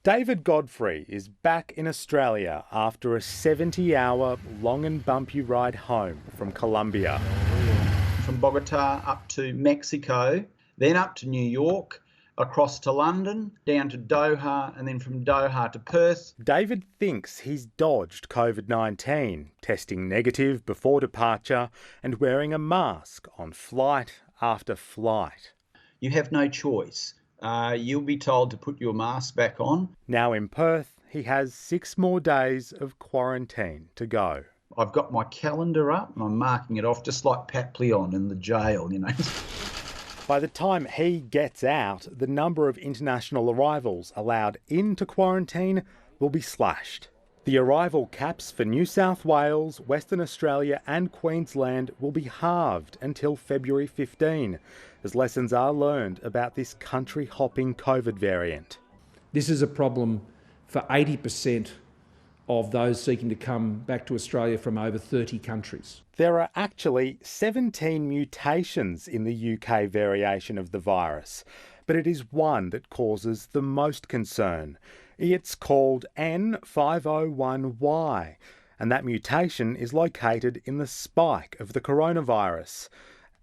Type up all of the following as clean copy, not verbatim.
David Godfrey is back in Australia after a 70-hour long and bumpy ride home from Colombia. From Bogota up to Mexico, then up to New York, across to London, down to Doha, and then from Doha to Perth. David thinks he's dodged COVID-19, testing negative before departure and wearing a mask on flight after flight. You have no choice. You'll be told to put your mask back on. Now in Perth, he has 6 more days of quarantine to go. I've got my calendar up and I'm marking it off just like Pat Pleon in the jail, By the time he gets out, the number of international arrivals allowed into quarantine will be slashed. The arrival caps for New South Wales, Western Australia and Queensland will be halved until February 15, as lessons are learned about this country-hopping COVID variant. This is a problem for 80% of those seeking to come back to Australia from over 30 countries. There are actually 17 mutations in the UK variation of the virus, but it is one that causes the most concern. It's called N501Y, and that mutation is located in the spike of the coronavirus.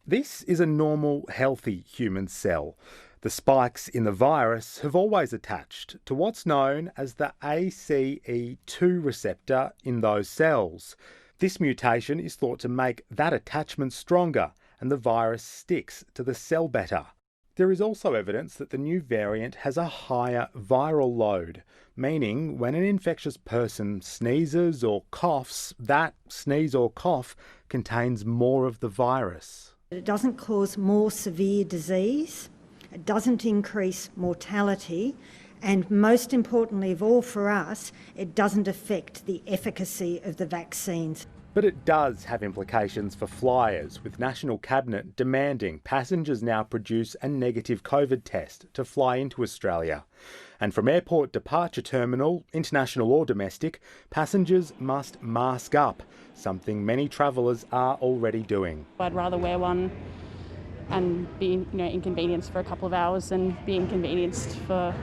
This is a normal, healthy human cell. The spikes in the virus have always attached to what's known as the ACE2 receptor in those cells. This mutation is thought to make that attachment stronger and the virus sticks to the cell better. There is also evidence that the new variant has a higher viral load, meaning when an infectious person sneezes or coughs, that sneeze or cough contains more of the virus. It doesn't cause more severe disease, it doesn't increase mortality, and most importantly of all for us, it doesn't affect the efficacy of the vaccines. But it does have implications for flyers, with National Cabinet demanding passengers now produce a negative COVID test to fly into Australia. And from airport departure terminal, international or domestic, passengers must mask up, something many travellers are already doing. I'd rather wear one and be inconvenienced for a couple of hours than be inconvenienced for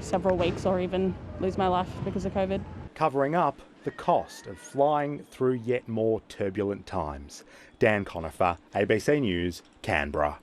several weeks or even lose my life because of COVID. Covering up the cost of flying through yet more turbulent times. Dan Conifer, ABC News, Canberra.